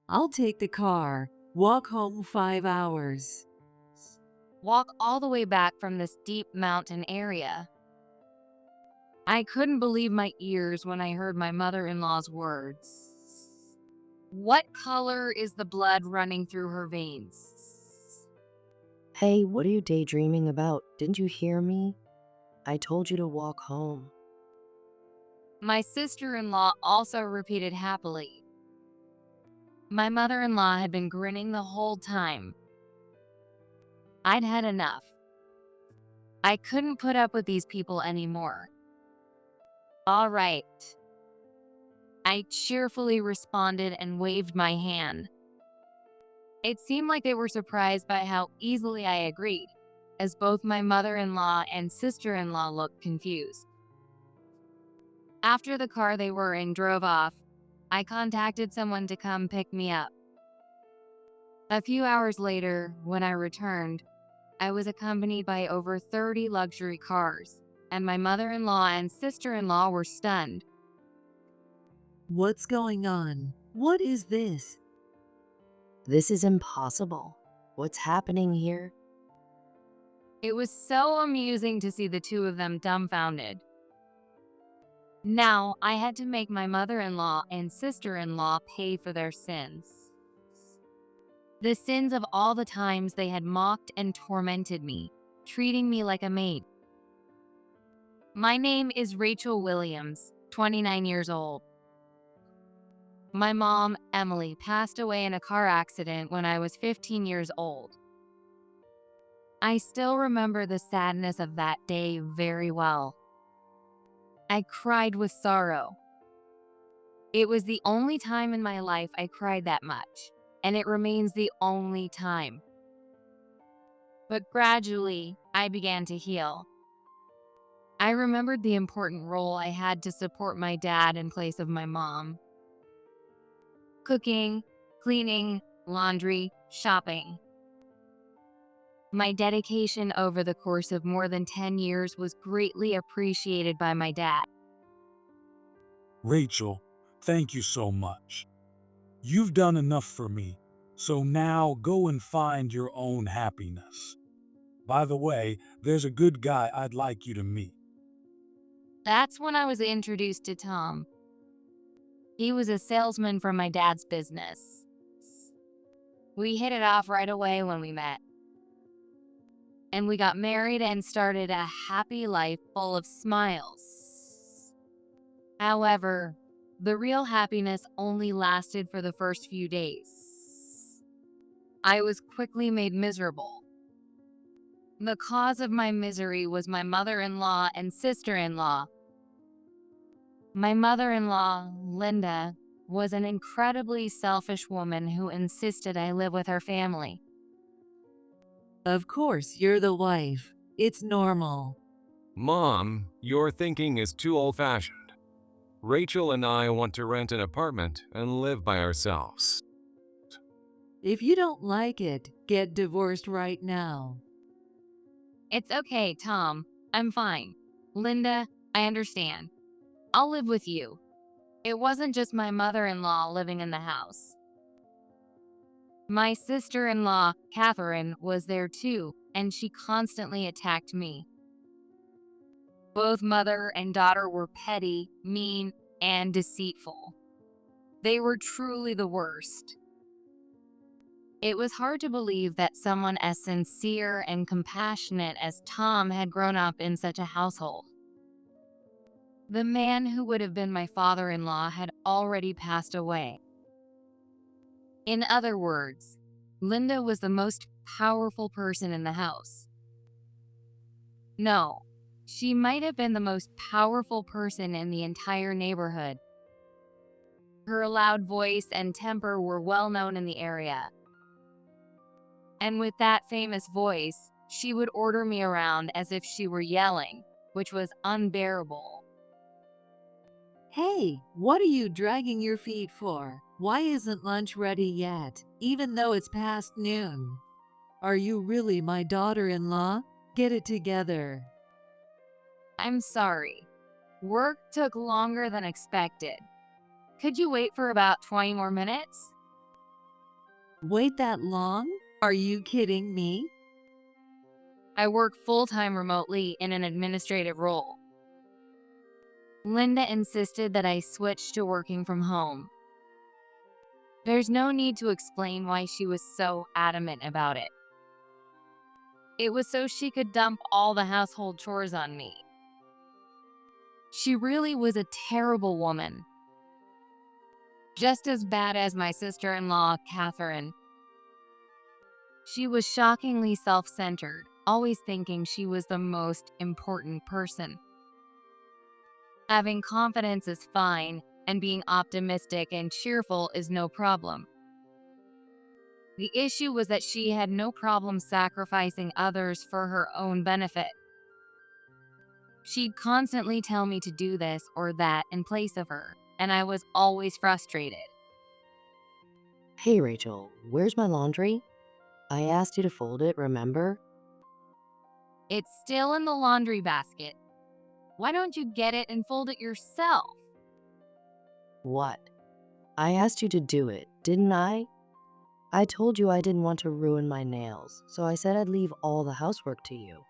I'll take the car. Walk home 5 hours. Walk all the way back from this deep mountain area. I couldn't believe my ears when I heard my mother-in-law's words. What color is the blood running through her veins? Hey, what are you daydreaming about? Didn't you hear me? I told you to walk home. My sister-in-law also repeated happily. My mother-in-law had been grinning the whole time. I'd had enough. I couldn't put up with these people anymore. All right. I cheerfully responded and waved my hand. It seemed like they were surprised by how easily I agreed, as both my mother-in-law and sister-in-law looked confused. After the car they were in drove off, I contacted someone to come pick me up. A few hours later, when I returned, I was accompanied by over 30 luxury cars, and my mother-in-law and sister-in-law were stunned. What's going on? What is this? This is impossible. What's happening here? It was so amusing to see the two of them dumbfounded. Now, I had to make my mother-in-law and sister-in-law pay for their sins. The sins of all the times they had mocked and tormented me, treating me like a maid. My name is Rachel Williams, 29 years old. My mom, Emily, passed away in a car accident when I was 15 years old. I still remember the sadness of that day very well. I cried with sorrow. It was the only time in my life I cried that much, and it remains the only time. But gradually, I began to heal. I remembered the important role I had to support my dad in place of my mom. Cooking, cleaning, laundry, shopping. My dedication over the course of more than 10 years was greatly appreciated by my dad. Rachel, thank you so much. You've done enough for me, so now go and find your own happiness. By the way, there's a good guy I'd like you to meet. That's when I was introduced to Tom. He was a salesman for my dad's business. We hit it off right away when we met. And we got married and started a happy life full of smiles. However, the real happiness only lasted for the first few days. I was quickly made miserable. The cause of my misery was my mother-in-law and sister-in-law. My mother-in-law, Linda, was an incredibly selfish woman who insisted I live with her family. Of course, you're the wife. It's normal. Mom, your thinking is too old-fashioned. Rachel and I want to rent an apartment and live by ourselves. If you don't like it, get divorced right now. It's okay, Tom. I'm fine. Linda, I understand. I'll live with you. It wasn't just my mother-in-law living in the house. My sister-in-law, Catherine, was there too, and she constantly attacked me. Both mother and daughter were petty, mean, and deceitful. They were truly the worst. It was hard to believe that someone as sincere and compassionate as Tom had grown up in such a household. The man who would have been my father-in-law had already passed away. In other words, Linda was the most powerful person in the house. No, she might have been the most powerful person in the entire neighborhood. Her loud voice and temper were well known in the area. And with that famous voice, she would order me around as if she were yelling, which was unbearable. Hey, what are you dragging your feet for? Why isn't lunch ready yet, even though it's past noon? Are you really my daughter-in-law? Get it together. I'm sorry. Work took longer than expected. Could you wait for about 20 more minutes? Wait that long? Are you kidding me? I work full-time remotely in an administrative role. Linda insisted that I switch to working from home. There's no need to explain why she was so adamant about it. It was so she could dump all the household chores on me. She really was a terrible woman. Just as bad as my sister-in-law, Catherine. She was shockingly self-centered, always thinking she was the most important person. Having confidence is fine, and being optimistic and cheerful is no problem. The issue was that she had no problem sacrificing others for her own benefit. She'd constantly tell me to do this or that in place of her, and I was always frustrated. Hey Rachel, where's my laundry? I asked you to fold it, remember? It's still in the laundry basket. Why don't you get it and fold it yourself? What? I asked you to do it, didn't I? I told you I didn't want to ruin my nails, so I said I'd leave all the housework to you.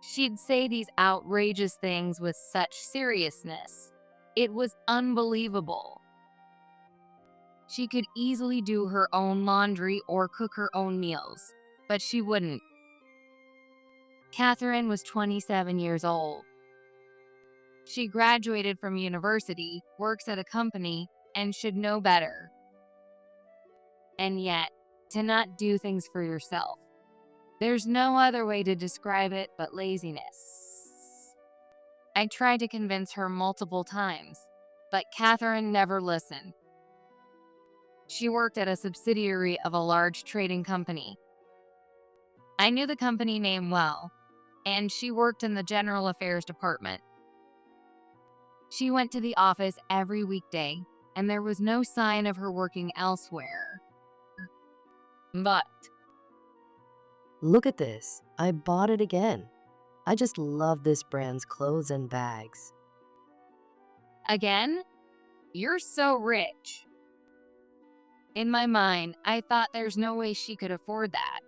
She'd say these outrageous things with such seriousness. It was unbelievable. She could easily do her own laundry or cook her own meals, but she wouldn't. Catherine was 27 years old. She graduated from university, works at a company, and should know better. And yet, to not do things for yourself. There's no other way to describe it but laziness. I tried to convince her multiple times, but Catherine never listened. She worked at a subsidiary of a large trading company. I knew the company name well, and she worked in the general affairs department. She went to the office every weekday, and there was no sign of her working elsewhere. But Look at this, I bought it again. I just love this brand's clothes and bags. again, you're so rich. In my mind, I thought there's no way she could afford that.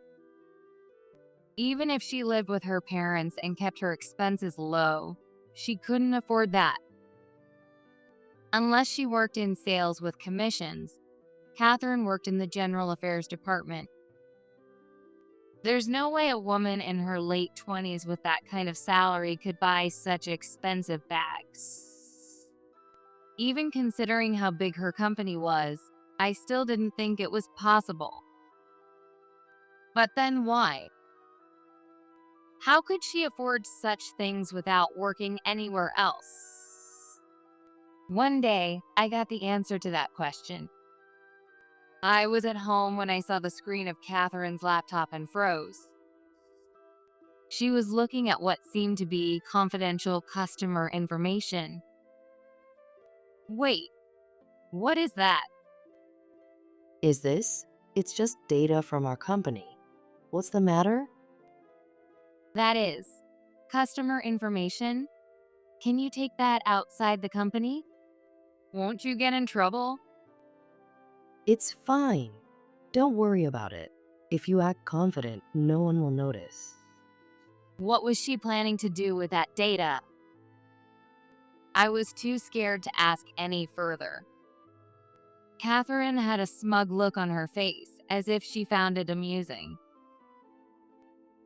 Even if she lived with her parents and kept her expenses low, she couldn't afford that. Unless she worked in sales with commissions, Catherine worked in the general affairs department. There's no way a woman in her late 20s with that kind of salary could buy such expensive bags. Even considering how big her company was, I still didn't think it was possible. But then why? How could she afford such things without working anywhere else? One day, I got the answer to that question. I was at home when I saw the screen of Catherine's laptop and froze. She was looking at what seemed to be confidential customer information. Wait, what is that? Is this? It's just data from our company. What's the matter? That is, customer information? Can you take that outside the company? Won't you get in trouble? It's fine. Don't worry about it. If you act confident, no one will notice. What was she planning to do with that data? I was too scared to ask any further. Catherine had a smug look on her face, as if she found it amusing.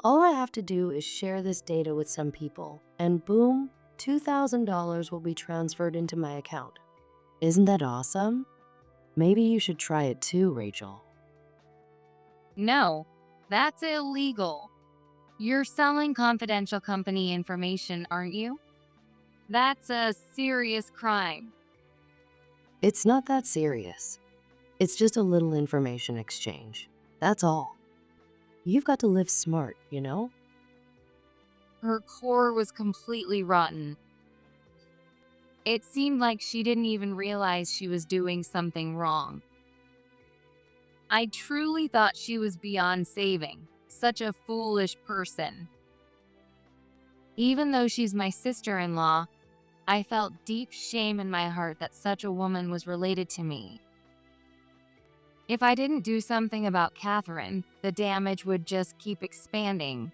All I have to do is share this data with some people, and boom, $2,000 will be transferred into my account. Isn't that awesome? Maybe you should try it too, Rachel. No, that's illegal. You're selling confidential company information, aren't you? That's a serious crime. It's not that serious. It's just a little information exchange. That's all. You've got to live smart, you know? Her core was completely rotten. It seemed like she didn't even realize she was doing something wrong. I truly thought she was beyond saving. Such a foolish person. Even though she's my sister-in-law, I felt deep shame in my heart that such a woman was related to me. If I didn't do something about Catherine, the damage would just keep expanding.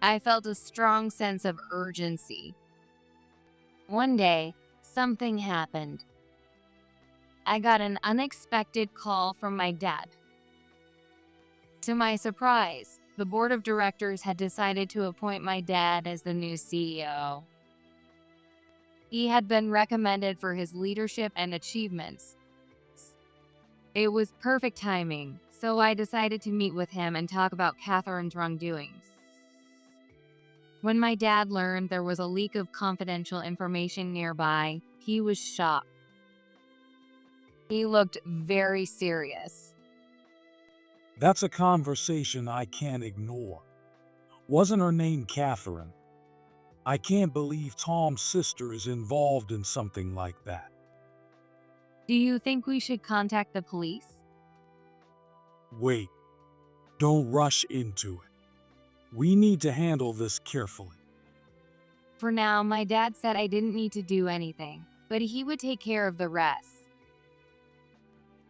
I felt a strong sense of urgency. One day, something happened. I got an unexpected call from my dad. To my surprise, the board of directors had decided to appoint my dad as the new CEO. He had been recommended for his leadership and achievements. It was perfect timing, so I decided to meet with him and talk about Catherine's wrongdoings. When my dad learned there was a leak of confidential information nearby, he was shocked. He looked very serious. That's a conversation I can't ignore. Wasn't her name Catherine? I can't believe Tom's sister is involved in something like that. Do you think we should contact the police? Wait, don't rush into it. We need to handle this carefully. For now, my dad said I didn't need to do anything, but he would take care of the rest.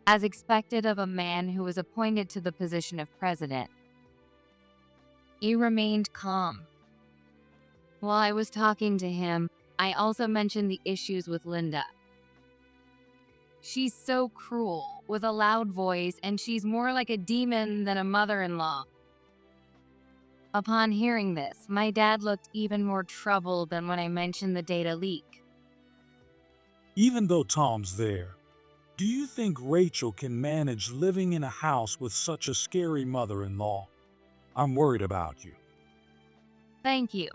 As expected of a man who was appointed to the position of president, he remained calm. While I was talking to him, I also mentioned the issues with Linda. She's so cruel, with a loud voice, and she's more like a demon than a mother-in-law. Upon hearing this, my dad looked even more troubled than when I mentioned the data leak. Even though Tom's there, do you think Rachel can manage living in a house with such a scary mother-in-law? I'm worried about you. Thank you.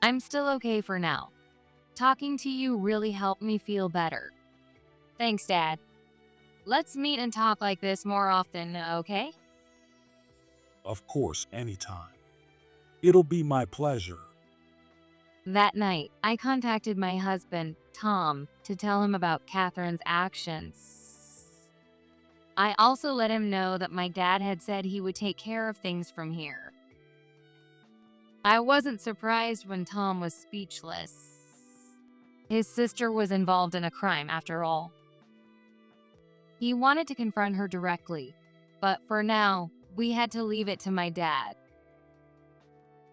I'm still okay for now. Talking to you really helped me feel better. Thanks, Dad. Let's meet and talk like this more often, okay? Of course, anytime. It'll be my pleasure. That night, I contacted my husband, Tom, to tell him about Catherine's actions. I also let him know that my dad had said he would take care of things from here. I wasn't surprised when Tom was speechless. His sister was involved in a crime, after all. He wanted to confront her directly, but for now, we had to leave it to my dad.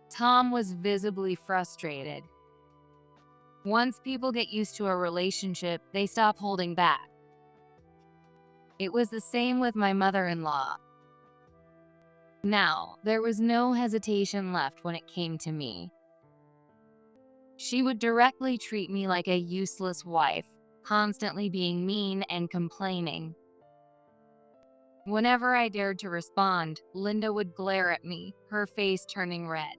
Tom was visibly frustrated. Once people get used to a relationship, they stop holding back. It was the same with my mother-in-law. Now, there was no hesitation left when it came to me. She would directly treat me like a useless wife, constantly being mean and complaining. Whenever I dared to respond, Linda would glare at me, her face turning red.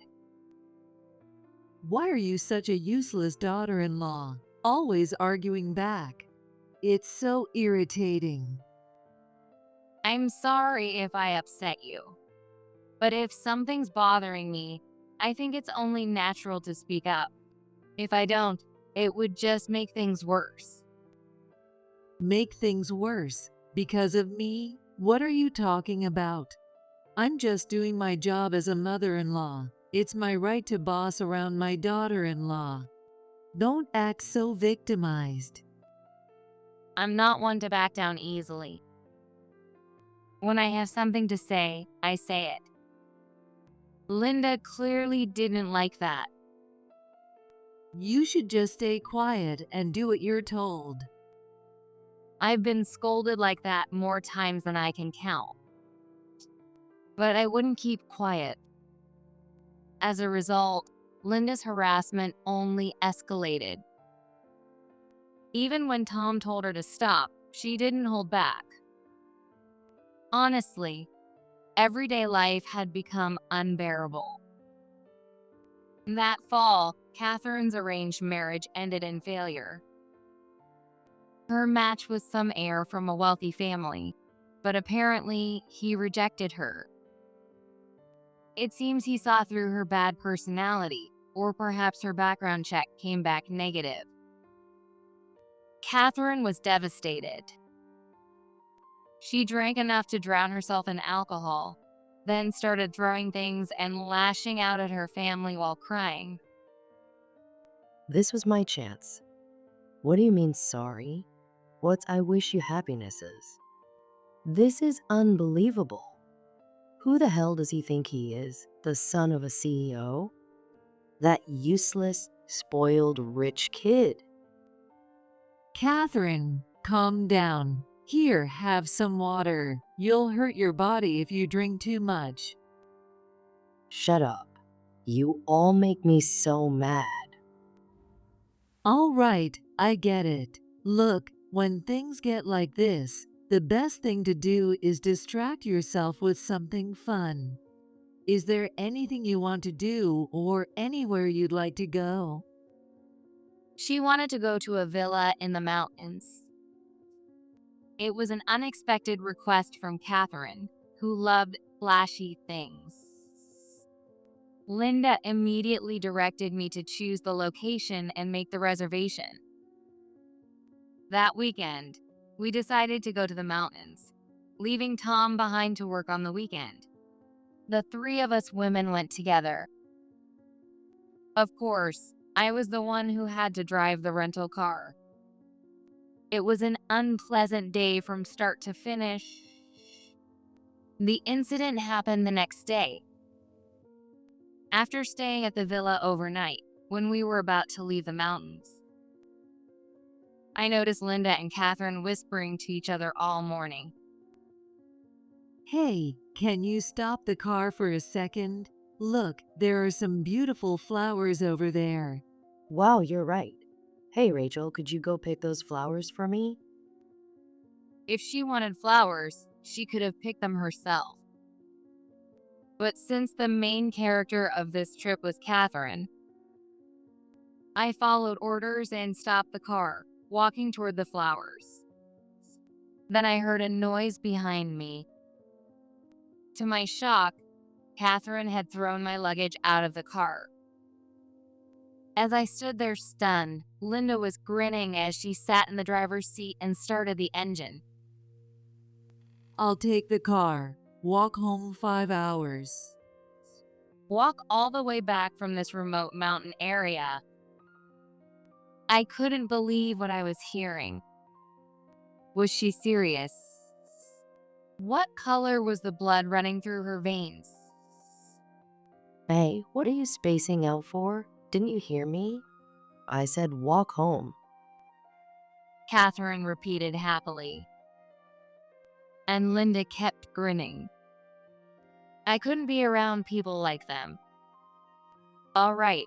Why are you such a useless daughter-in-law? Always arguing back. It's so irritating. I'm sorry if I upset you. But if something's bothering me, I think it's only natural to speak up. If I don't, it would just make things worse. Make things worse? Because of me? What are you talking about? I'm just doing my job as a mother-in-law. It's my right to boss around my daughter-in-law. Don't act so victimized. I'm not one to back down easily. When I have something to say, I say it. Linda clearly didn't like that. You should just stay quiet and do what you're told. I've been scolded like that more times than I can count. But I wouldn't keep quiet. As a result, Linda's harassment only escalated. Even when Tom told her to stop, she didn't hold back. Honestly, everyday life had become unbearable. That fall, Catherine's arranged marriage ended in failure. Her match was some heir from a wealthy family, but apparently he rejected her. It seems he saw through her bad personality, or perhaps her background check came back negative. Catherine was devastated. She drank enough to drown herself in alcohol, then started throwing things and lashing out at her family while crying. This was my chance. What do you mean sorry? What's I wish you happinesses? This is unbelievable. Who the hell does he think he is? The son of a CEO? That useless, spoiled, rich kid. Catherine, calm down. Here, have some water. You'll hurt your body if you drink too much. Shut up. You all make me so mad. All right, I get it. Look, when things get like this, the best thing to do is distract yourself with something fun. Is there anything you want to do or anywhere you'd like to go? She wanted to go to a villa in the mountains. It was an unexpected request from Catherine, who loved flashy things. Linda immediately directed me to choose the location and make the reservation. That weekend, we decided to go to the mountains, leaving Tom behind to work on the weekend. The three of us women went together. Of course, I was the one who had to drive the rental car. It was an unpleasant day from start to finish. The incident happened the next day. After staying at the villa overnight, when we were about to leave the mountains, I noticed Linda and Catherine whispering to each other all morning. Hey, can you stop the car for a second? Look, there are some beautiful flowers over there. Wow, you're right. Hey, Rachel, could you go pick those flowers for me? If she wanted flowers, she could have picked them herself. But since the main character of this trip was Catherine, I followed orders and stopped the car, walking toward the flowers. Then I heard a noise behind me. To my shock, Catherine had thrown my luggage out of the car. As I stood there stunned, Linda was grinning as she sat in the driver's seat and started the engine. I'll take the car. Walk home 5 hours. Walk all the way back from this remote mountain area. I couldn't believe what I was hearing. Was she serious? What color was the blood running through her veins? Hey, what are you spacing out for? Didn't you hear me? I said walk home. Catherine repeated happily. And Linda kept grinning. I couldn't be around people like them. All right.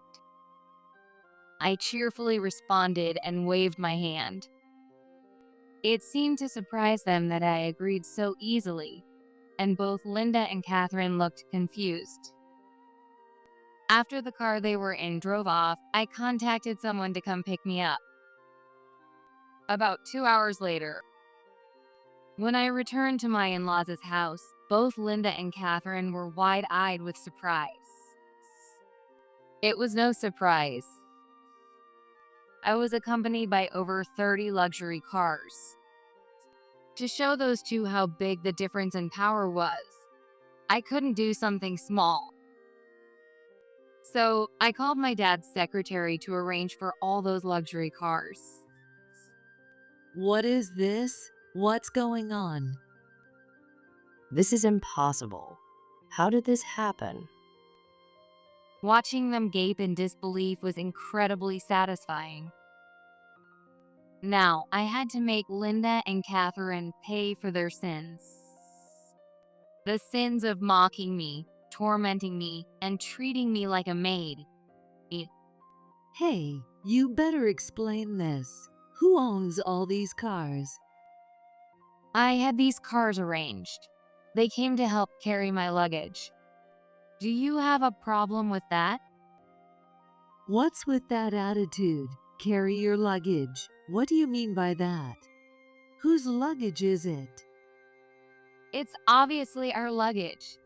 I cheerfully responded and waved my hand. It seemed to surprise them that I agreed so easily, and both Linda and Catherine looked confused. After the car they were in drove off, I contacted someone to come pick me up. About 2 hours later, when I returned to my in-laws' house, both Linda and Catherine were wide-eyed with surprise. It was no surprise. I was accompanied by over 30 luxury cars. To show those two how big the difference in power was, I couldn't do something small. So I called my dad's secretary to arrange for all those luxury cars. What is this? What's going on? This is impossible. How did this happen? Watching them gape in disbelief was incredibly satisfying. Now, I had to make Linda and Catherine pay for their sins. The sins of mocking me, tormenting me, and treating me like a maid. Hey, you better explain this. Who owns all these cars? I had these cars arranged. They came to help carry my luggage. Do you have a problem with that? What's with that attitude? Carry your luggage. What do you mean by that? Whose luggage is it? It's obviously our luggage.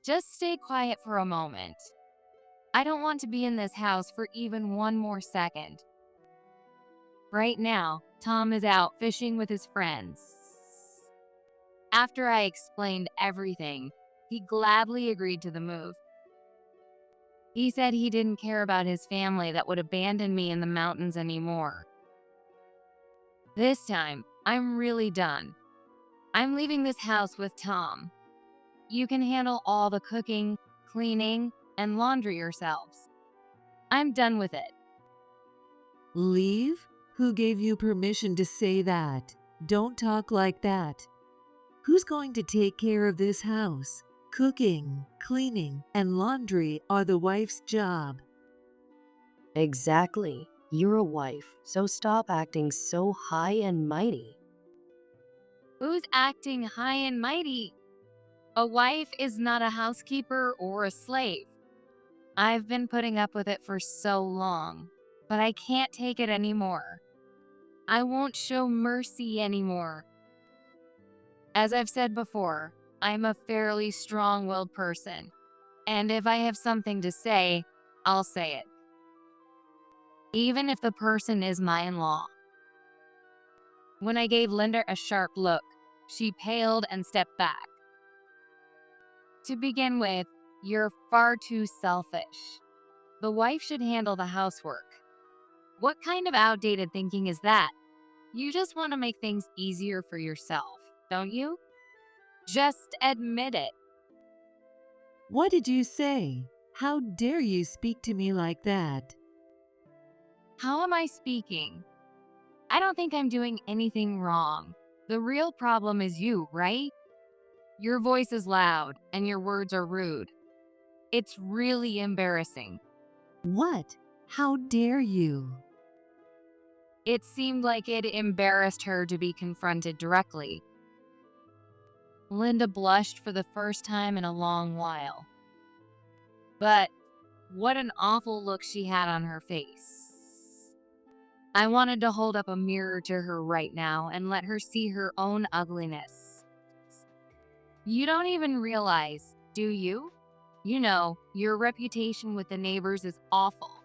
Just stay quiet for a moment. I don't want to be in this house for even one more second. Right now, Tom is out fishing with his friends. After I explained everything, he gladly agreed to the move. He said he didn't care about his family that would abandon me in the mountains anymore. This time, I'm really done. I'm leaving this house with Tom. You can handle all the cooking, cleaning, and laundry yourselves. I'm done with it. Leave? Who gave you permission to say that? Don't talk like that. Who's going to take care of this house? Cooking, cleaning, and laundry are the wife's job. Exactly. You're a wife, so stop acting so high and mighty. Who's acting high and mighty? A wife is not a housekeeper or a slave. I've been putting up with it for so long, but I can't take it anymore. I won't show mercy anymore. As I've said before, I'm a fairly strong-willed person, and if I have something to say, I'll say it. Even if the person is my in-law. When I gave Linda a sharp look, she paled and stepped back. To begin with, you're far too selfish. The wife should handle the housework. What kind of outdated thinking is that? You just want to make things easier for yourself, don't you? Just admit it. What did you say? How dare you speak to me like that? How am I speaking? I don't think I'm doing anything wrong. The real problem is you, right? Your voice is loud and your words are rude. It's really embarrassing. What? How dare you? It seemed like it embarrassed her to be confronted directly. Linda blushed for the first time in a long while. But what an awful look she had on her face. I wanted to hold up a mirror to her right now and let her see her own ugliness. You don't even realize, do you? You know, your reputation with the neighbors is awful.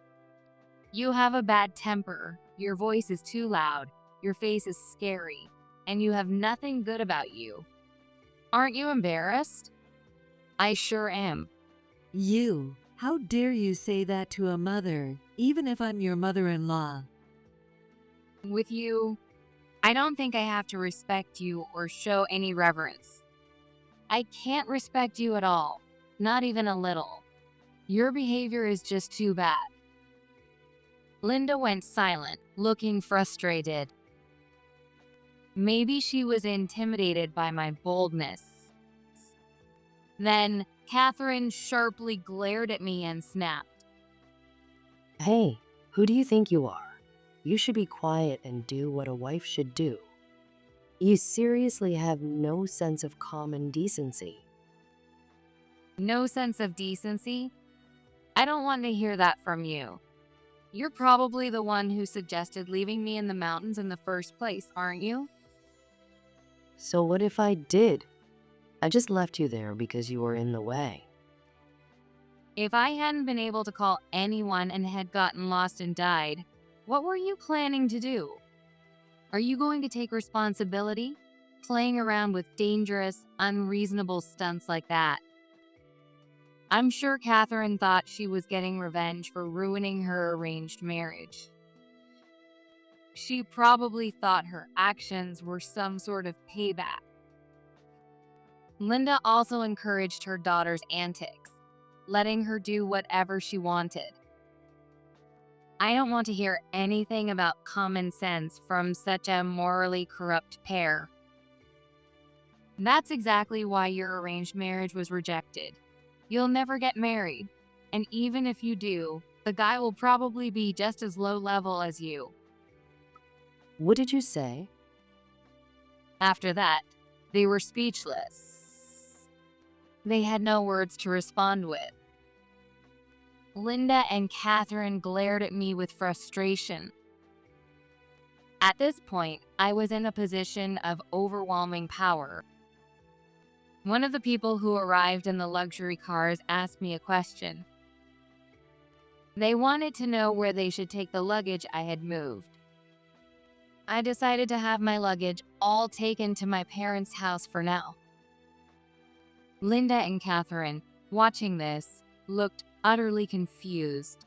You have a bad temper, your voice is too loud, your face is scary, and you have nothing good about you. Aren't you embarrassed? I sure am. You. How dare you say that to a mother, even if I'm your mother-in-law? With you, I don't think I have to respect you or show any reverence. I can't respect you at all, not even a little. Your behavior is just too bad. Linda went silent, looking frustrated. Maybe she was intimidated by my boldness. Then Catherine sharply glared at me and snapped. Hey, who do you think you are? You should be quiet and do what a wife should do. You seriously have no sense of common decency. No sense of decency? I don't want to hear that from you. You're probably the one who suggested leaving me in the mountains in the first place, aren't you? So what if I did? I just left you there because you were in the way. If I hadn't been able to call anyone and had gotten lost and died, what were you planning to do? Are you going to take responsibility, playing around with dangerous, unreasonable stunts like that? I'm sure Catherine thought she was getting revenge for ruining her arranged marriage. She probably thought her actions were some sort of payback. Linda also encouraged her daughter's antics, letting her do whatever she wanted. I don't want to hear anything about common sense from such a morally corrupt pair. That's exactly why your arranged marriage was rejected. You'll never get married, and even if you do, the guy will probably be just as low level as you. What did you say? After that, they were speechless. They had no words to respond with. Linda and Catherine glared at me with frustration. At this point, I was in a position of overwhelming power. One of the people who arrived in the luxury cars asked me a question. They wanted to know where they should take the luggage I had moved. I decided to have my luggage all taken to my parents' house for now. Linda and Catherine, watching this, looked utterly confused.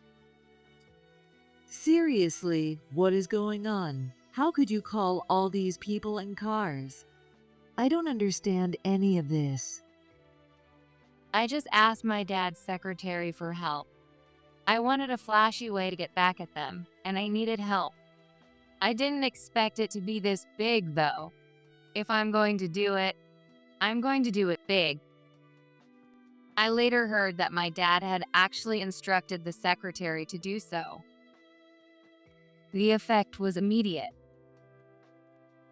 Seriously, what is going on? How could you call all these people and cars? I don't understand any of this. I just asked my dad's secretary for help. I wanted a flashy way to get back at them, and I needed help. I didn't expect it to be this big, though. If I'm going to do it, I'm going to do it big. I later heard that my dad had actually instructed the secretary to do so. The effect was immediate.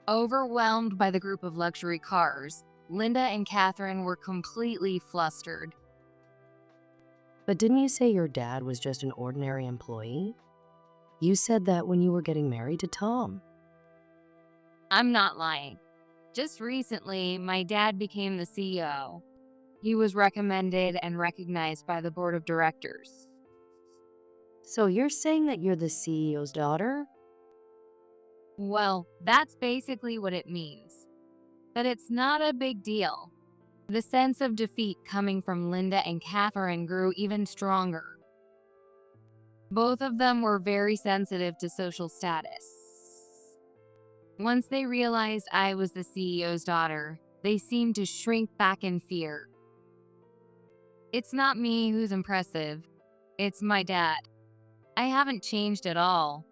Overwhelmed by the group of luxury cars, Linda and Catherine were completely flustered. But didn't you say your dad was just an ordinary employee? You said that when you were getting married to Tom. I'm not lying. Just recently, my dad became the CEO. He was recommended and recognized by the board of directors. So you're saying that you're the CEO's daughter? Well, that's basically what it means. But it's not a big deal. The sense of defeat coming from Linda and Catherine grew even stronger. Both of them were very sensitive to social status. Once they realized I was the CEO's daughter, they seemed to shrink back in fear. It's not me who's impressive. It's my dad. I haven't changed at all.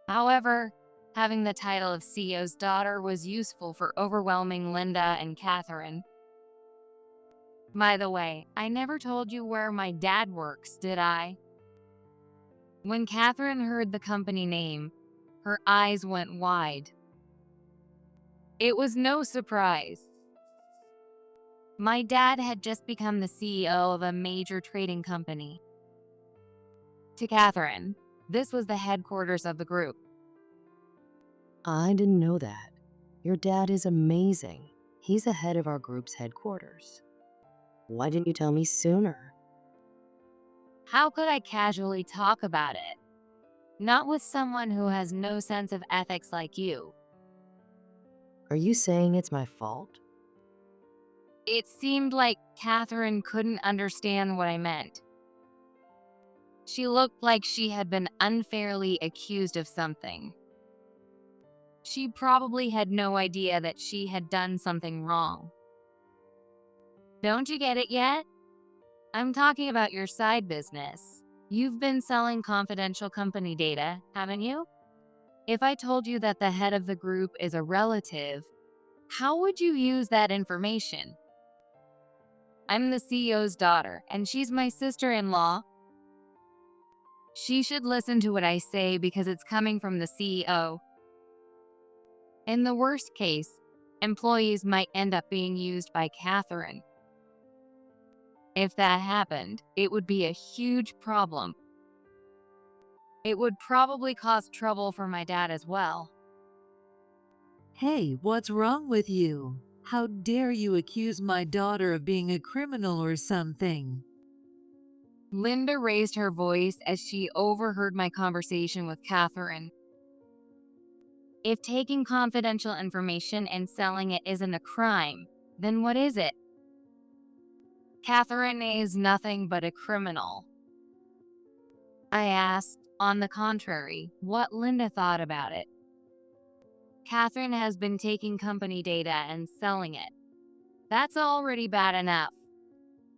However, having the title of CEO's daughter was useful for overwhelming Linda and Catherine. By the way, I never told you where my dad works, did I? When Catherine heard the company name, her eyes went wide. It was no surprise. My dad had just become the CEO of a major trading company. To Catherine, this was the headquarters of the group. I didn't know that. Your dad is amazing. He's the head of our group's headquarters. Why didn't you tell me sooner? How could I casually talk about it? Not with someone who has no sense of ethics like you. Are you saying it's my fault? It seemed like Catherine couldn't understand what I meant. She looked like she had been unfairly accused of something. She probably had no idea that she had done something wrong. Don't you get it yet? I'm talking about your side business. You've been selling confidential company data, haven't you? If I told you that the head of the group is a relative, how would you use that information? I'm the CEO's daughter, and she's my sister-in-law. She should listen to what I say because it's coming from the CEO. In the worst case, employees might end up being used by Catherine. If that happened, it would be a huge problem. It would probably cause trouble for my dad as well. Hey, what's wrong with you? How dare you accuse my daughter of being a criminal or something? Linda raised her voice as she overheard my conversation with Catherine. If taking confidential information and selling it isn't a crime, then what is it? Catherine is nothing but a criminal. I asked, on the contrary, what Linda thought about it. Catherine has been taking company data and selling it. That's already bad enough.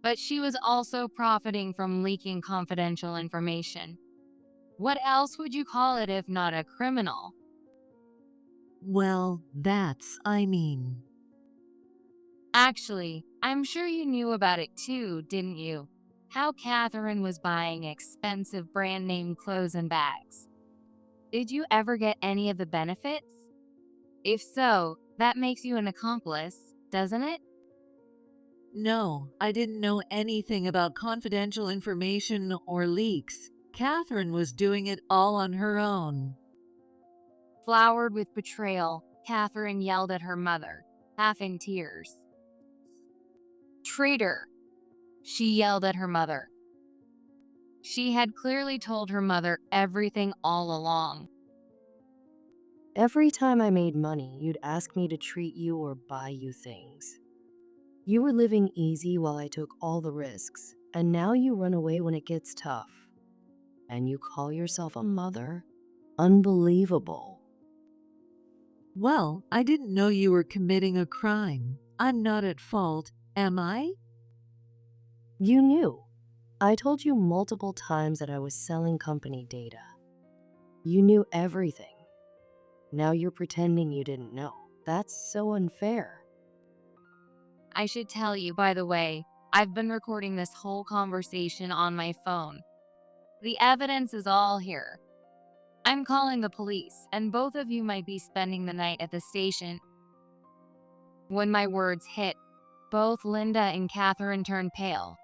But she was also profiting from leaking confidential information. What else would you call it if not a criminal? Well, I mean. Actually, I'm sure you knew about it too, didn't you? How Catherine was buying expensive brand name clothes and bags. Did you ever get any of the benefits? If so, that makes you an accomplice, doesn't it? No, I didn't know anything about confidential information or leaks. Catherine was doing it all on her own. Flowered with betrayal, Catherine yelled at her mother, half in tears. Traitor! She yelled at her mother. She had clearly told her mother everything all along. Every time I made money, you'd ask me to treat you or buy you things. You were living easy while I took all the risks, and now you run away when it gets tough. And you call yourself a mother? Unbelievable. Well, I didn't know you were committing a crime. I'm not at fault, am I? You knew. I told you multiple times that I was selling company data. You knew everything. Now you're pretending you didn't know. That's so unfair. I should tell you, by the way, I've been recording this whole conversation on my phone. The evidence is all here. I'm calling the police, and both of you might be spending the night at the station. When my words hit, both Linda and Catherine turned pale.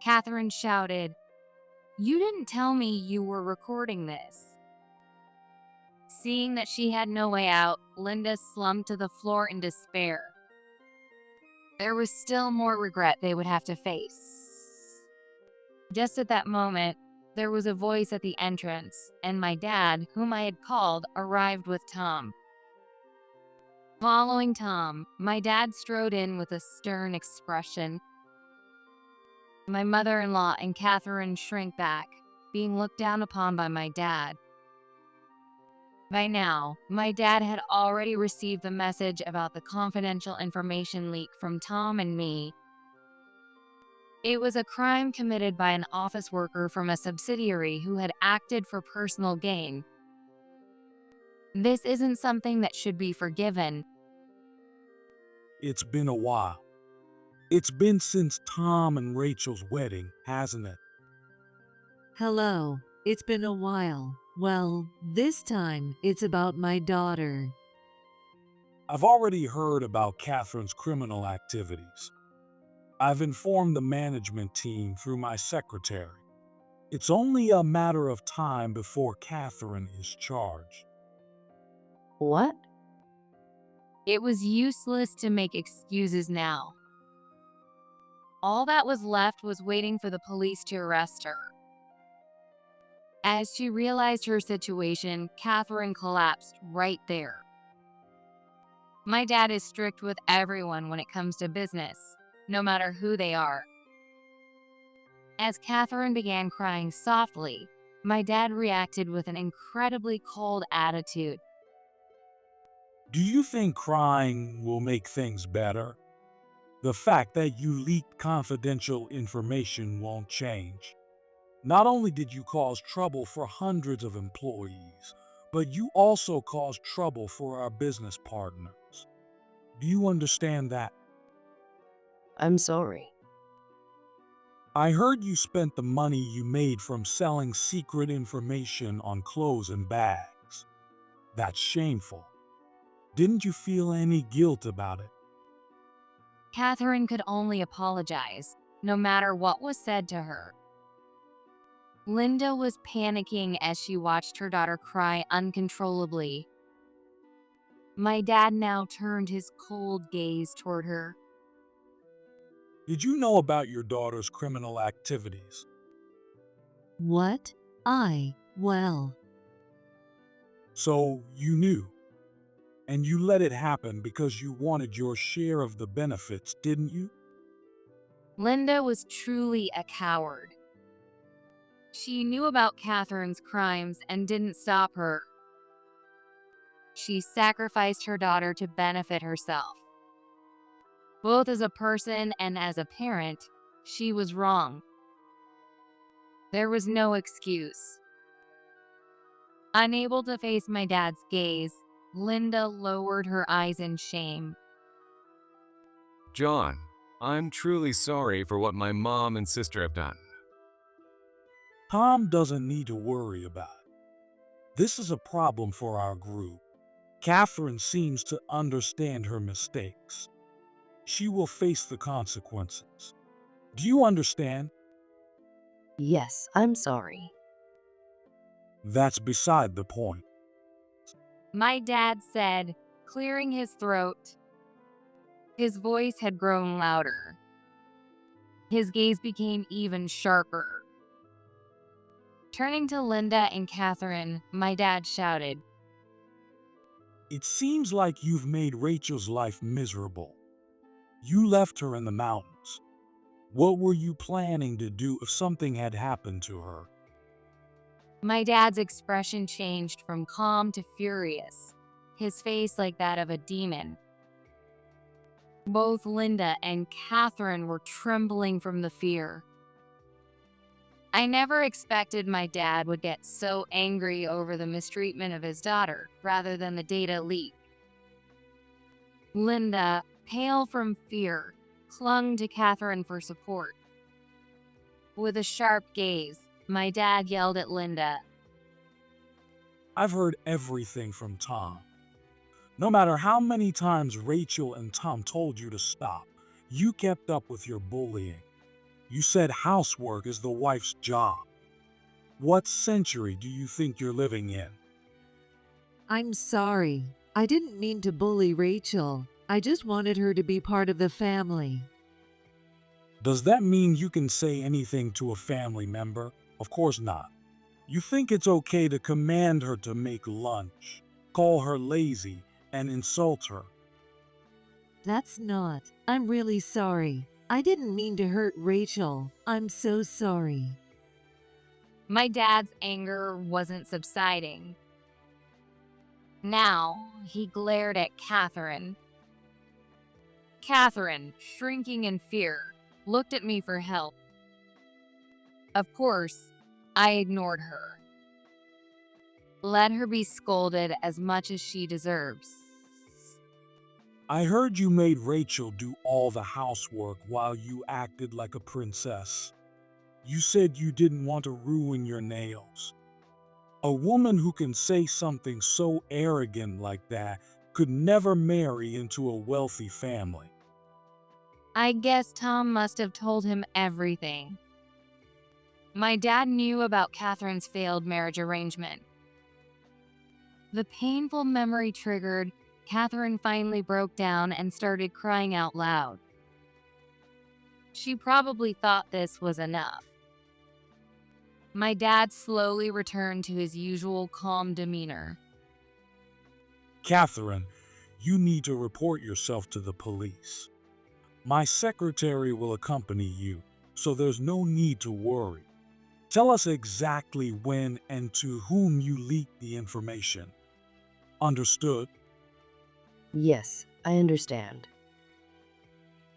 Catherine shouted, "You didn't tell me you were recording this." Seeing that she had no way out, Linda slumped to the floor in despair. There was still more regret they would have to face. Just at that moment, there was a voice at the entrance, and my dad, whom I had called, arrived with Tom. Following Tom, my dad strode in with a stern expression. My mother-in-law and Catherine shrank back, being looked down upon by my dad. By now, my dad had already received the message about the confidential information leak from Tom and me. It was a crime committed by an office worker from a subsidiary who had acted for personal gain. This isn't something that should be forgiven. It's been a while. It's been since Tom and Rachel's wedding, hasn't it? Hello, it's been a while. Well, this time it's about my daughter. I've already heard about Catherine's criminal activities. I've informed the management team through my secretary. It's only a matter of time before Catherine is charged. What? It was useless to make excuses now. All that was left was waiting for the police to arrest her. As she realized her situation, Catherine collapsed right there. My dad is strict with everyone when it comes to business, no matter who they are. As Catherine began crying softly, my dad reacted with an incredibly cold attitude. Do you think crying will make things better? The fact that you leaked confidential information won't change. Not only did you cause trouble for hundreds of employees, but you also caused trouble for our business partners. Do you understand that? I'm sorry. I heard you spent the money you made from selling secret information on clothes and bags. That's shameful. Didn't you feel any guilt about it? Catherine could only apologize, no matter what was said to her. Linda was panicking as she watched her daughter cry uncontrollably. My dad now turned his cold gaze toward her. Did you know about your daughter's criminal activities? What? Well, So you knew. And you let it happen because you wanted your share of the benefits, didn't you? Linda was truly a coward. She knew about Catherine's crimes and didn't stop her. She sacrificed her daughter to benefit herself. Both as a person and as a parent, she was wrong. There was no excuse. Unable to face my dad's gaze, Linda lowered her eyes in shame. John, I'm truly sorry for what my mom and sister have done. Tom doesn't need to worry about it. This is a problem for our group. Catherine seems to understand her mistakes. She will face the consequences. Do you understand? Yes, I'm sorry. That's beside the point. My dad said, clearing his throat. His voice had grown louder. His gaze became even sharper. Turning to Linda and Catherine, my dad shouted, It seems like you've made Rachel's life miserable. You left her in the mountains. What were you planning to do if something had happened to her? My dad's expression changed from calm to furious. his face like that of a demon. Both Linda and Catherine were trembling from the fear. I never expected my dad would get so angry over the mistreatment of his daughter rather than the data leak. Linda, pale from fear, clung to Catherine for support. With a sharp gaze, my dad yelled at Linda, I've heard everything from Tom. No matter how many times Rachel and Tom told you to stop, you kept up with your bullying. You said housework is the wife's job. What century do you think you're living in? I'm sorry. I didn't mean to bully Rachel. I just wanted her to be part of the family. Does that mean you can say anything to a family member? Of course not. You think it's okay to command her to make lunch, call her lazy, and insult her. That's not. I'm really sorry. I didn't mean to hurt Rachel. I'm so sorry. My dad's anger wasn't subsiding. Now, he glared at Catherine. Catherine, shrinking in fear, looked at me for help. Of course, I ignored her. Let her be scolded as much as she deserves. I heard you made Rachel do all the housework while you acted like a princess. You said you didn't want to ruin your nails. A woman who can say something so arrogant like that could never marry into a wealthy family. I guess Tom must have told him everything. My dad knew about Catherine's failed marriage arrangement. The painful memory triggered, Catherine finally broke down and started crying out loud. She probably thought this was enough. My dad slowly returned to his usual calm demeanor. Catherine, you need to report yourself to the police. My secretary will accompany you, so there's no need to worry. Tell us exactly when and to whom you leaked the information. Understood? Yes, I understand.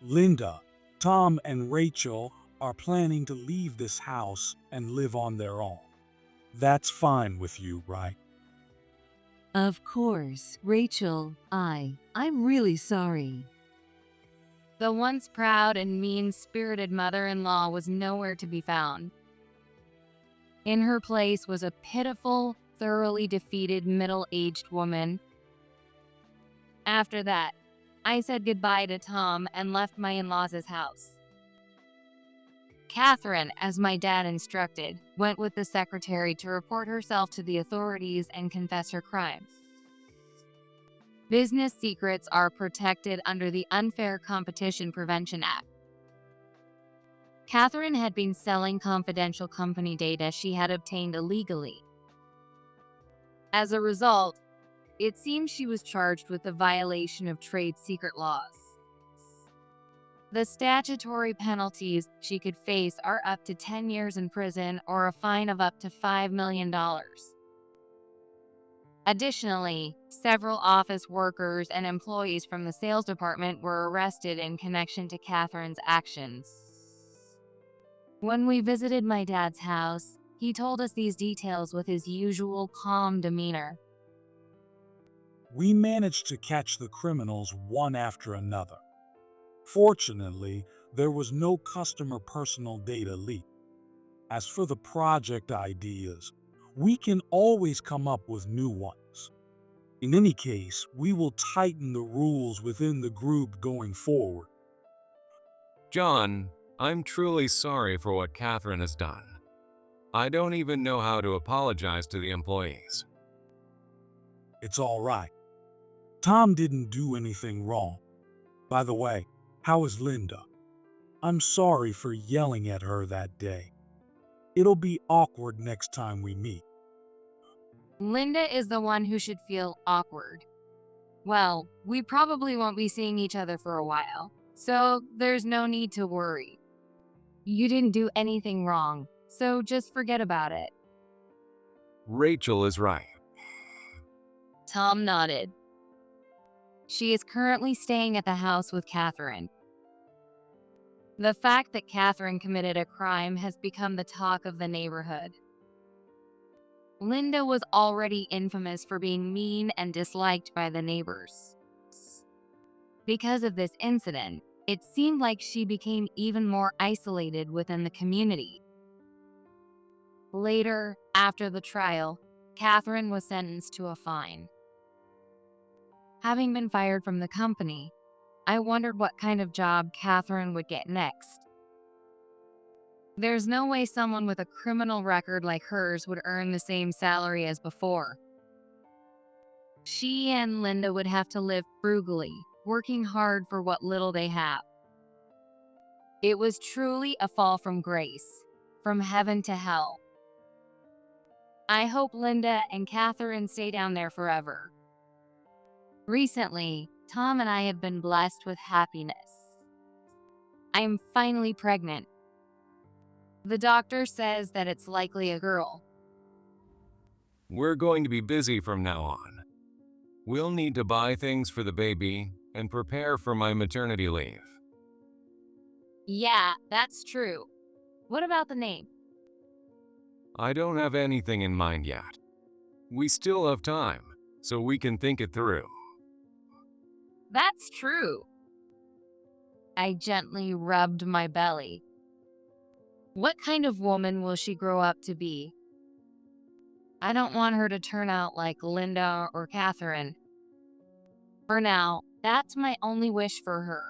Linda, Tom, and Rachel are planning to leave this house and live on their own. That's fine with you, right? Of course, Rachel, I'm really sorry. The once proud and mean-spirited mother-in-law was nowhere to be found. In her place was a pitiful, thoroughly defeated middle-aged woman. After that, I said goodbye to Tom and left my in-laws' house. Catherine, as my dad instructed, went with the secretary to report herself to the authorities and confess her crimes. Business secrets are protected under the Unfair Competition Prevention Act. Catherine had been selling confidential company data she had obtained illegally. As a result, it seems she was charged with the violation of trade secret laws. The statutory penalties she could face are up to 10 years in prison or a fine of up to $5 million. Additionally, several office workers and employees from the sales department were arrested in connection to Catherine's actions. When we visited my dad's house, he told us these details with his usual calm demeanor. We managed to catch the criminals one after another. Fortunately, there was no customer personal data leak. As for the project ideas, we can always come up with new ones. In any case, we will tighten the rules within the group going forward. John, I'm truly sorry for what Catherine has done. I don't even know how to apologize to the employees. It's all right. Tom didn't do anything wrong. By the way, how is Linda? I'm sorry for yelling at her that day. It'll be awkward next time we meet. Linda is the one who should feel awkward. Well, we probably won't be seeing each other for a while, so there's no need to worry. You didn't do anything wrong, so just forget about it. Rachel is right. Tom nodded. She is currently staying at the house with Catherine. The fact that Catherine committed a crime has become the talk of the neighborhood. Linda was already infamous for being mean and disliked by the neighbors. Because of this incident, it seemed like she became even more isolated within the community. Later, after the trial, Catherine was sentenced to a fine. Having been fired from the company, I wondered what kind of job Catherine would get next. There's no way someone with a criminal record like hers would earn the same salary as before. She and Linda would have to live frugally, working hard for what little they have. It was truly a fall from grace, from heaven to hell. I hope Linda and Catherine stay down there forever. Recently, Tom and I have been blessed with happiness. I am finally pregnant. The doctor says that it's likely a girl. We're going to be busy from now on. We'll need to buy things for the baby and prepare for my maternity leave. Yeah, that's true. What about the name? I don't have anything in mind yet. We still have time, so we can think it through. That's true. I gently rubbed my belly. What kind of woman will she grow up to be? I don't want her to turn out like Linda or Catherine. For now, that's my only wish for her.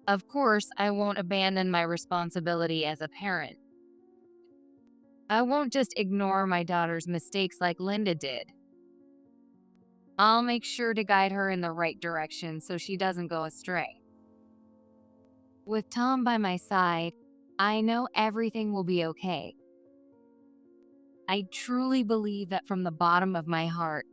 Of course, I won't abandon my responsibility as a parent. I won't just ignore my daughter's mistakes like Linda did. I'll make sure to guide her in the right direction so she doesn't go astray. With Tom by my side, I know everything will be okay. I truly believe that from the bottom of my heart,